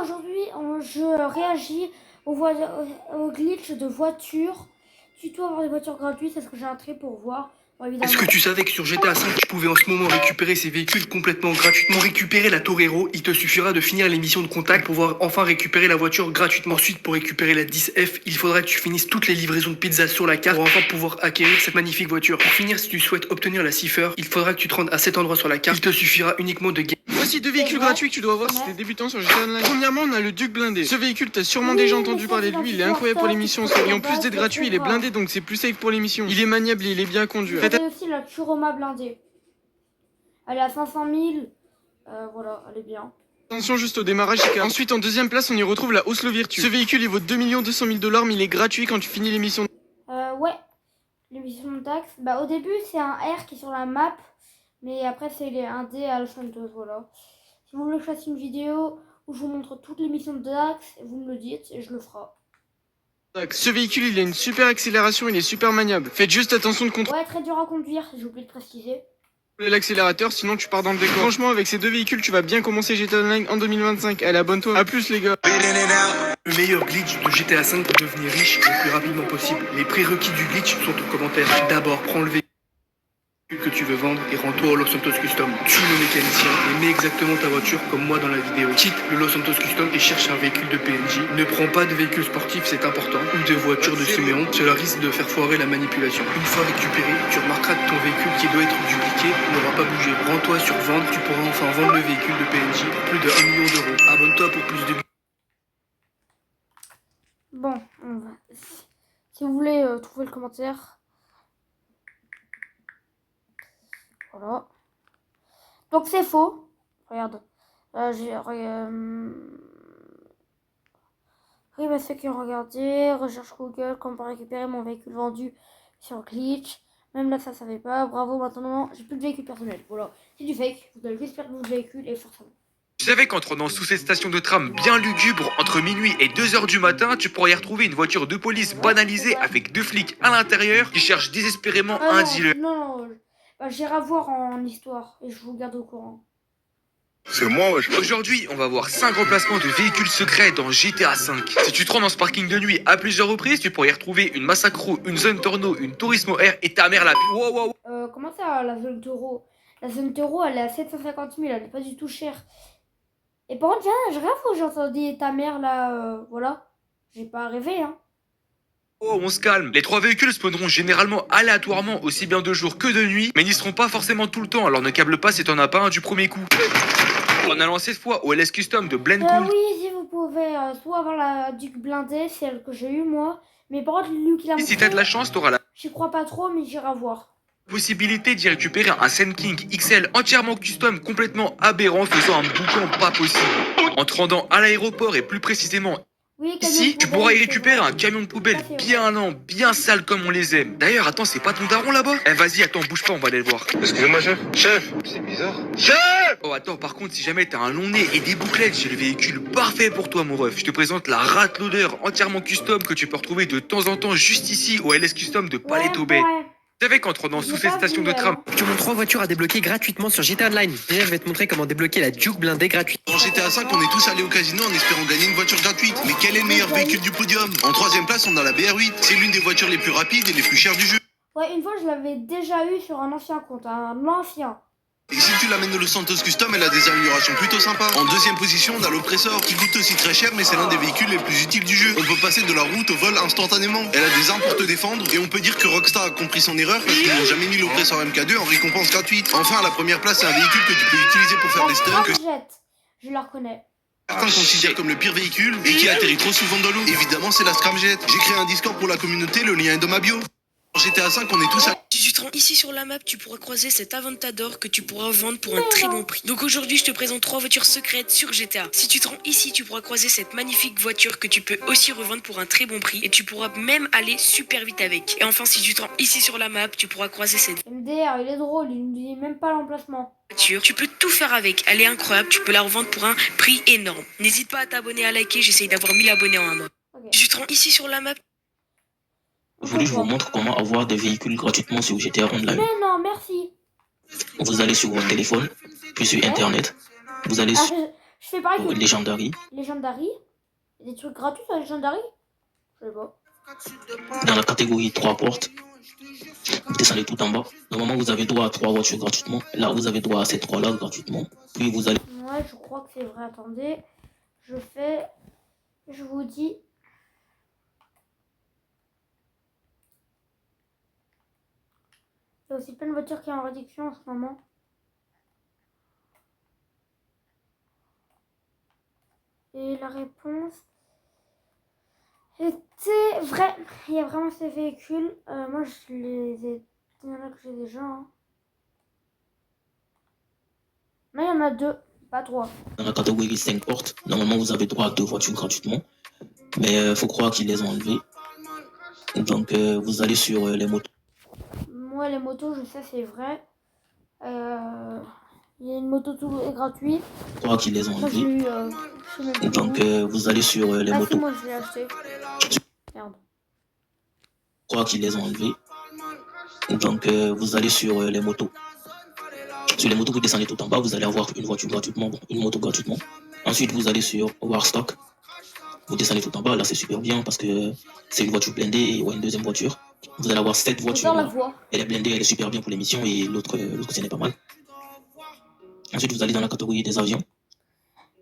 Aujourd'hui, je réagis au glitch de voiture. Tuto avoir des voitures gratuites, est-ce que j'ai un trait pour voir? Bon, évidemment. Est-ce que tu savais que sur GTA V, tu pouvais en ce moment récupérer ces véhicules complètement gratuitement? Récupérer la Torero, il te suffira de finir l'émission de contact pour pouvoir enfin récupérer la voiture gratuitement. Ensuite, pour récupérer la 10F, il faudra que tu finisses toutes les livraisons de pizza sur la carte pour enfin pouvoir acquérir cette magnifique voiture. Pour finir, si tu souhaites obtenir la Cipher, il faudra que tu te rendes à cet endroit sur la carte. Il te suffira uniquement de gagner. Voici deux véhicules gratuits que tu dois avoir si t'es débutant sur GTA Online. Premièrement, on a le Duc blindé. Ce véhicule, t'as sûrement déjà entendu parler de lui, il est incroyable pour les missions. Et en plus d'être gratuit, il est blindé donc c'est plus safe pour les missions. Il est maniable et il est bien conduit. J'ai aussi la Kuroma blindée. Elle est à 500 000. Voilà, elle est bien. Attention juste au démarrage. Ensuite, en deuxième place, on y retrouve la Oslo Virtue. Ce véhicule, il vaut 2 200 000 $, mais il est gratuit quand tu finis les missions. Ouais, les missions de taxe. Bah, au début, c'est un R qui est sur la map. Mais après, c'est un D à Los Santos, voilà. Si vous voulez que je fasse une vidéo où je vous montre toutes les missions de taxe, vous me le dites et je le ferai. Ce véhicule, il a une super accélération, il est super maniable. Faites juste attention de contrôler. Ouais, très dur à conduire, j'ai oublié de préciser. L'accélérateur, sinon tu pars dans le décor. Franchement, avec ces deux véhicules, tu vas bien commencer GTA Online en 2025. Allez, abonne-toi. A plus, les gars. Le meilleur glitch de GTA V pour devenir riche le plus rapidement possible. Les prérequis du glitch sont en commentaire. D'abord, prends le véhicule que tu veux vendre et rends-toi au Los Santos Custom. Tue le mécanicien et mets exactement ta voiture comme moi dans la vidéo. Quitte le Los Santos Custom et cherche un véhicule de PNJ. Ne prends pas de véhicule sportif, c'est important, ou de voiture de Siméon, cela risque de faire foirer la manipulation. Une fois récupéré, tu remarqueras que ton véhicule qui doit être dupliqué n'aura pas bougé. Rends-toi sur vendre, tu pourras enfin vendre le véhicule de PNJ pour plus de 1 million d'euros. Abonne-toi pour plus de... Bon, si vous voulez trouver le commentaire... Voilà. Donc c'est faux. Regarde. Oui, bah ceux qui ont regardé, recherche Google, comment récupérer mon véhicule vendu sur Glitch. Même là, ça savait pas. Bravo, maintenant, j'ai plus de véhicule personnel. Voilà. C'est du fake. Vous allez juste perdre votre véhicule et forcément. Tu savais qu'en te rendant sous cette station de tram bien lugubre entre minuit et 2h du matin, tu pourrais y retrouver une voiture de police banalisée avec 2 flics à l'intérieur qui cherchent désespérément un dealer. Non, bah, j'irai voir en histoire et je vous garde au courant. C'est moi, wesh. Aujourd'hui, on va voir 5 remplacements de véhicules secrets dans GTA V. Si tu te rends dans ce parking de nuit à plusieurs reprises, tu pourrais y retrouver une Massacro, une Zone Torno, une Turismo R et ta mère la... Wow. Comment ça, la zone Toro? La zone Toro, elle est à 750 000, elle est pas du tout chère. Et par contre, j'ai rien fou, j'ai entendu ta mère là, voilà. J'ai pas rêvé, hein. Oh, on se calme. Les 3 véhicules spawneront généralement aléatoirement aussi bien de jour que de nuit, mais n'y seront pas forcément tout le temps, alors ne câble pas si t'en as pas un du premier coup. En allant cette fois au LS Custom de Blendcool. Oui, si vous pouvez, soit avoir la Duc blindée, celle que j'ai eue moi. Mais par contre, lui qui l'a montré, Si t'as de la chance, t'auras la j'y crois pas trop, mais j'irai voir. possibilité d'y récupérer un Sen King XL entièrement custom, complètement aberrant, faisant un boucan pas possible. En te rendant à l'aéroport et plus précisément Oui, ici, tu pourras y récupérer un camion de poubelle bien lent, bien sale comme on les aime. D'ailleurs, attends, c'est pas ton daron là-bas? Eh, vas-y, attends, bouge pas, on va aller le voir. Excusez-moi, chef. Chef, c'est bizarre. Chef! Oh, attends, par contre, si jamais t'as un long nez et des bouclettes, j'ai le véhicule parfait pour toi, mon ref. Je te présente la Rat Loader entièrement custom que tu peux retrouver de temps en temps juste ici au LS Custom de Paleto Bay. Tu savais qu'en te rendant sous cette station de tram, Je te montre 3 voitures à débloquer gratuitement sur GTA Online. Déjà, je vais te montrer comment débloquer la Duke blindée gratuite. Dans GTA V, on est tous allés au casino en espérant gagner une voiture gratuite. Mais quel est le meilleur véhicule du podium? En troisième place, on a la BR8. C'est l'une des voitures les plus rapides et les plus chères du jeu. Ouais, une fois, je l'avais déjà eu sur un ancien compte, un ancien. Et si tu l'amènes au Los Santos Custom, elle a des améliorations plutôt sympas. En deuxième position, on a l'Oppressor, qui coûte aussi très cher, mais c'est l'un des véhicules les plus utiles du jeu. On peut passer de la route au vol instantanément. Elle a des armes pour te défendre, et on peut dire que Rockstar a compris son erreur parce qu'ils n'ont jamais mis l'Oppressor MK2 en récompense gratuite. Enfin, à la première place, c'est un véhicule que tu peux utiliser pour faire des stunts que Scramjet, je la reconnais. certains considèrent comme le pire véhicule et qui atterrit trop souvent dans l'eau. Évidemment, c'est la Scramjet. J'ai créé un Discord pour la communauté, le lien est dans ma bio. En GTA V, on est tous à... Si tu te rends ici sur la map, tu pourras croiser cet Aventador que tu pourras vendre pour un très bon prix. Donc aujourd'hui, je te présente 3 voitures secrètes sur GTA. Si tu te rends ici, tu pourras croiser cette magnifique voiture que tu peux aussi revendre pour un très bon prix. Et tu pourras même aller super vite avec. Et enfin, si tu te rends ici sur la map, tu pourras croiser cette MDR, il est drôle, il ne dit même pas l'emplacement. voiture. Tu peux tout faire avec. Elle est incroyable, tu peux la revendre pour un prix énorme. N'hésite pas à t'abonner, à liker, j'essaye d'avoir 1000 abonnés en un mois. Okay. Si tu te rends ici sur la map, Aujourd'hui, je vous montre comment avoir des véhicules gratuitement sur GTA Online. Mais non, merci. Vous allez sur votre téléphone, puis sur Internet. Vous allez sur... Je fais pareil que Legendary. Legendary. Il y a des trucs gratuits sur Legendary? Je sais pas. Dans la catégorie 3 portes, vous descendez tout en bas. Normalement, vous avez droit à 3 voitures gratuitement. Là, vous avez droit à ces 3 là gratuitement. Puis vous allez... Ouais, je crois que c'est vrai. Attendez. Je vous dis. Il y a aussi plein de voitures qui sont en réduction en ce moment. Et la réponse était vrai. Il y a vraiment ces véhicules. Moi, je les ai. Il y en a que j'ai déjà. Hein. Non, il y en a 2, pas 3. Dans la catégorie 5 portes, normalement, vous avez droit à 2 voitures gratuitement. Mais faut croire qu'ils les ont enlevées. Donc, vous allez sur les motos. Moi, les motos, je sais, c'est vrai. Il y a une moto tout est gratuite. Je crois qu'ils les ont Moi, j'ai enlevées. eu. Je sais même plus Donc, où. vous allez sur les Ah, si, motos. moi, je l'ai acheté. Merde. Je crois qu'ils les ont enlevées. Donc, vous allez sur les motos. Sur les motos, vous descendez tout en bas, vous allez avoir une voiture gratuitement, une moto gratuitement. Ensuite, vous allez sur Warstock. Vous descendez tout en bas, là c'est super bien parce que c'est une voiture blindée et ouais, une deuxième voiture. Vous allez avoir cette voiture. J'adore la voix. Elle est blindée, elle est super bien pour l'émission et l'autre ce n'est pas mal. Ensuite, vous allez dans la catégorie des avions.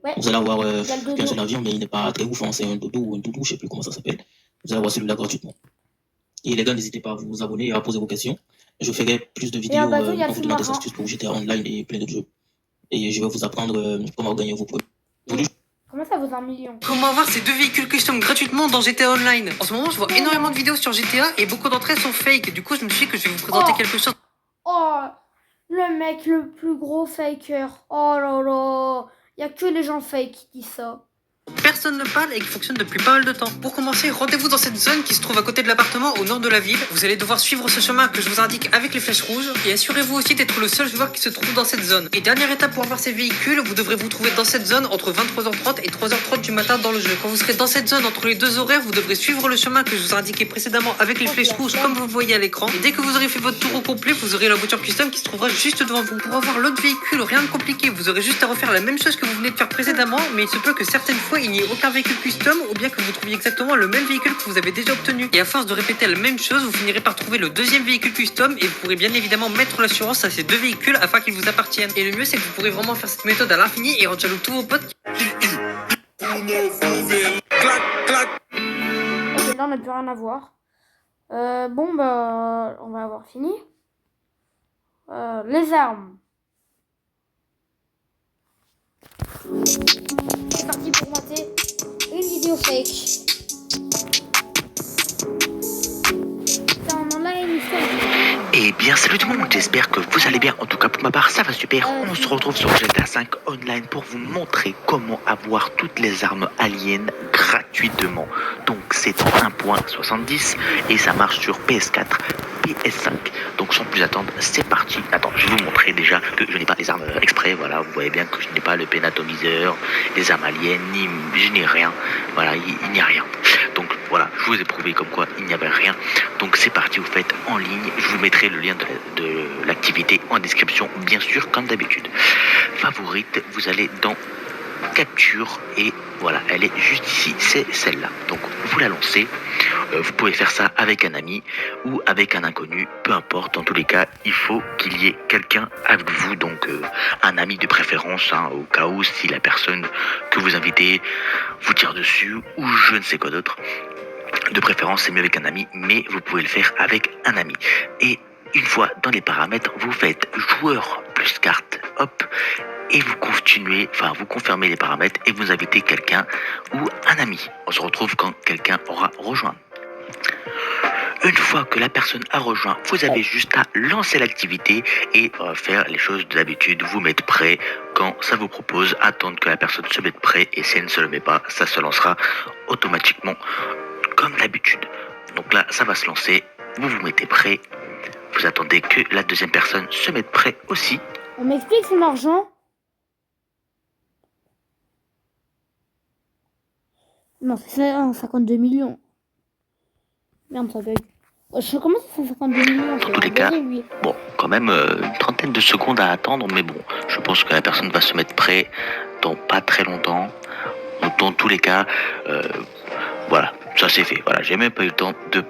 Ouais. Vous allez avoir Il y a le dodo. qu'un seul avion, mais il n'est pas très ouf, hein, c'est un dodo ou un doudou, je sais plus comment ça s'appelle. Vous allez avoir celui-là gratuitement. Et les gars, n'hésitez pas à vous abonner et à poser vos questions. Je ferai plus de vidéos en bateau, il y a en le vous donnant des sous-marin. astuces pour GTA Online et plein d'autres jeux. Et je vais vous apprendre comment gagner vos produits. Comment ça vaut 1 million? Comment avoir ces 2 véhicules custom gratuitement dans GTA Online? En ce moment, je vois énormément de vidéos sur GTA et beaucoup d'entre elles sont fake. Du coup, je me suis dit que je vais vous présenter quelque chose. Oh, le mec le plus gros faker. Oh là là. Il y a que les gens fake qui disent ça. Personne ne parle et qui fonctionne depuis pas mal de temps. Pour commencer, rendez-vous dans cette zone qui se trouve à côté de l'appartement au nord de la ville. Vous allez devoir suivre ce chemin que je vous indique avec les flèches rouges et assurez-vous aussi d'être le seul joueur qui se trouve dans cette zone. Et dernière étape pour avoir ces véhicules, vous devrez vous trouver dans cette zone entre 23h30 et 3h30 du matin dans le jeu. Quand vous serez dans cette zone entre les 2 horaires, vous devrez suivre le chemin que je vous ai indiqué précédemment avec les flèches rouges comme vous voyez à l'écran. Et dès que vous aurez fait votre tour au complet, vous aurez la voiture custom qui se trouvera juste devant vous. Pour avoir l'autre véhicule, rien de compliqué, vous aurez juste à refaire la même chose que vous venez de faire précédemment, mais il se peut que certaines fois il n'y ait aucun véhicule custom ou bien que vous trouviez exactement le même véhicule que vous avez déjà obtenu. Et à force de répéter la même chose, vous finirez par trouver le deuxième véhicule custom et vous pourrez bien évidemment mettre l'assurance à ces 2 véhicules afin qu'ils vous appartiennent. Et le mieux c'est que vous pourrez vraiment faire cette méthode à l'infini et rendre jaloux tous vos potes. Ok, là on n'a plus rien à voir. Bon bah on va avoir fini. Les armes. C'est parti pour mater une vidéo fake. Putain, on en a une fake. Eh bien salut tout le monde, j'espère que vous allez bien. En tout cas pour ma part ça va super. On se retrouve sur GTA 5 Online pour vous montrer comment avoir toutes les armes aliens gratuitement. Donc c'est 1.70 et ça marche sur PS4, PS5. Donc sans plus attendre, c'est parti. Attends, je vais vous montrer déjà que je n'ai pas les armes exprès. Voilà, vous voyez bien que je n'ai pas le pénatomiseur, les armes aliens, ni je n'ai rien. Voilà, il n'y a rien. Donc voilà, je vous ai prouvé comme quoi il n'y avait rien. Donc c'est parti, vous faites en ligne. Je vous mettrai le lien de l'activité en description, bien sûr, comme d'habitude. Favorite, vous allez dans capture et voilà, elle est juste ici, c'est celle-là. Donc vous la lancez. Vous pouvez faire ça avec un ami ou avec un inconnu, peu importe. Dans tous les cas, il faut qu'il y ait quelqu'un avec vous, donc un ami de préférence, hein, au cas où si la personne que vous invitez vous tire dessus ou je ne sais quoi d'autre. De préférence, c'est mieux avec un ami, mais vous pouvez le faire avec un ami. Et une fois dans les paramètres, vous faites joueur plus carte, hop, et vous continuez, enfin vous confirmez les paramètres et vous invitez quelqu'un ou un ami. On se retrouve quand quelqu'un aura rejoint. Une fois que la personne a rejoint, vous avez juste à lancer l'activité et faire les choses de d'habitude, vous mettre prêt quand ça vous propose, attendre que la personne se mette prêt et si elle ne se le met pas, ça se lancera automatiquement comme d'habitude. Donc là, ça va se lancer, vous vous mettez prêt, vous attendez que la deuxième personne se mette prêt aussi. On m'explique son argent. Non, c'est 52 millions. Merde, ça bug. Je commence à 152 millions. Dans tous les cas, bon, quand même une trentaine de secondes à attendre, mais bon, je pense que la personne va se mettre prêt dans pas très longtemps. Donc, dans tous les cas, voilà, ça c'est fait. Voilà, j'ai même pas eu le temps de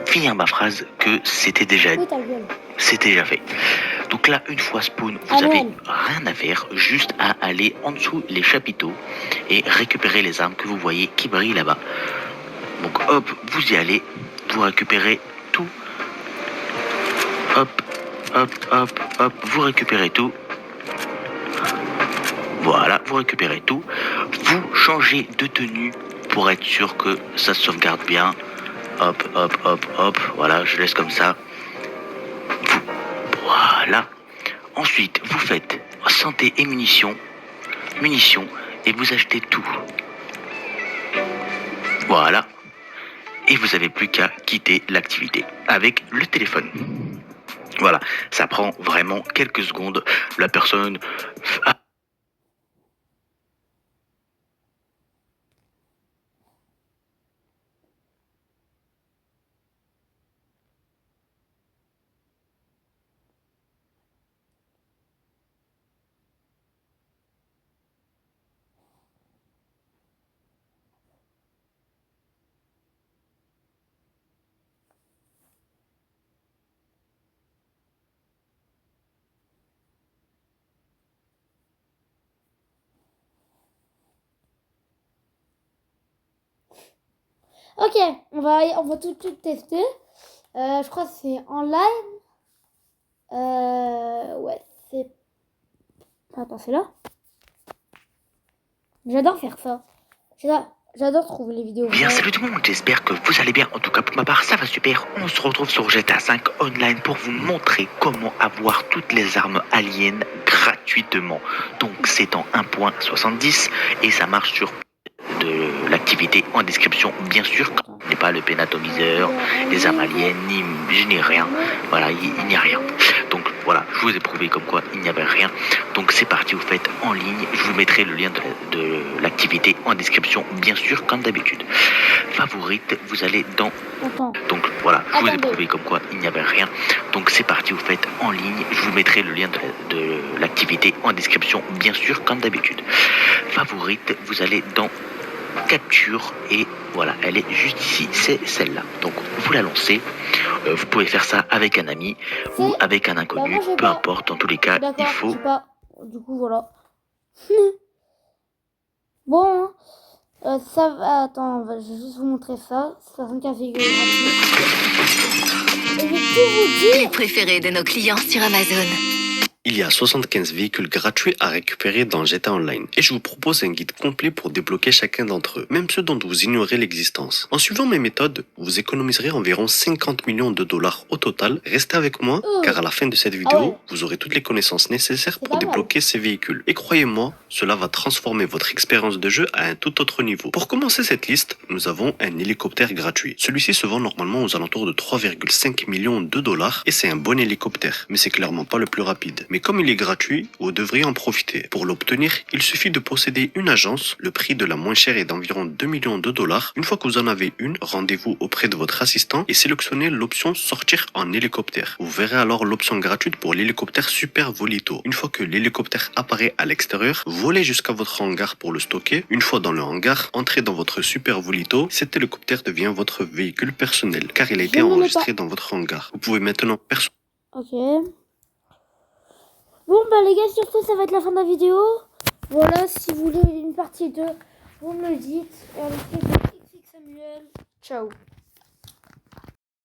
finir ma phrase que c'était déjà Oui, ta gueule. c'était déjà fait. Donc là, une fois spawn, vous Amen. avez rien à faire, juste à aller en dessous les chapiteaux et récupérer les armes que vous voyez qui brillent là-bas. Donc hop, vous y allez, vous récupérez tout. Hop, hop, hop, hop, vous récupérez tout. Voilà, vous récupérez tout. Vous changez de tenue pour être sûr que ça sauvegarde bien. Hop, hop, hop, hop, voilà, je laisse comme ça. Voilà. Ensuite, vous faites santé et munitions, et vous achetez tout. Voilà. Et vous n'avez plus qu'à quitter l'activité avec le téléphone. Voilà, ça prend vraiment quelques secondes. La personne... Ok, on va tout de suite tester. Je crois que c'est en live. Ouais, c'est... Attends, c'est là. J'adore faire ça. J'adore trouver les vidéos. Bien, salut tout le monde, j'espère que vous allez bien. En tout cas, pour ma part, ça va super. On se retrouve sur GTA 5 Online pour vous montrer comment avoir toutes les armes aliens gratuitement. Donc, c'est en 1.70 et ça marche sur de l'activité en description, bien sûr. Il n'y a pas le pénatomiseur, les armes aliens, ni je n'ai rien. Voilà, il n'y a rien. Donc voilà, je vous ai prouvé comme quoi il n'y avait rien. Donc c'est parti, vous faites en ligne. Je vous mettrai le lien de l'activité en description, bien sûr, comme d'habitude. Favorite, vous allez dans... Donc voilà, je vous ai prouvé comme quoi il n'y avait rien. Donc c'est parti, vous faites en ligne. Je vous mettrai le lien de l'activité en description, bien sûr, comme d'habitude. Favorite, vous allez dans... capture et voilà, elle est juste ici, c'est celle-là. Donc vous la lancez, vous pouvez faire ça avec un ami ou avec un inconnu, peu importe, dans tous les cas, il faut... Du coup, voilà. Bon, ça va, attends, je vais juste vous montrer ça. 75 figures gratuites. Et je vais tout vous dire. Les préférés de nos clients sur Amazon. Il y a 75 véhicules gratuits à récupérer dans GTA Online et je vous propose un guide complet pour débloquer chacun d'entre eux, même ceux dont vous ignorez l'existence. En suivant mes méthodes, vous économiserez environ 50 millions de dollars au total. Restez avec moi car à la fin de cette vidéo, vous aurez toutes les connaissances nécessaires pour débloquer ces véhicules. Et croyez-moi, cela va transformer votre expérience de jeu à un tout autre niveau. Pour commencer cette liste, nous avons un hélicoptère gratuit. Celui-ci se vend normalement aux alentours de 3,5 millions de dollars et c'est un bon hélicoptère, mais c'est clairement pas le plus rapide. Mais comme il est gratuit, vous devriez en profiter. Pour l'obtenir, il suffit de posséder une agence. Le prix de la moins chère est d'environ 2 millions de dollars. Une fois que vous en avez une, rendez-vous auprès de votre assistant et sélectionnez l'option sortir en hélicoptère. Vous verrez alors l'option gratuite pour l'hélicoptère Super Volito. Une fois que l'hélicoptère apparaît à l'extérieur, volez jusqu'à votre hangar pour le stocker. Une fois dans le hangar, entrez dans votre Super Volito. Cet hélicoptère devient votre véhicule personnel car il a été enregistré dans votre hangar. Vous pouvez maintenant Ok. Bon bah les gars, surtout ça va être la fin de la vidéo. Voilà, si vous voulez une partie 2, vous me le dites. Et avec Samuel, ciao.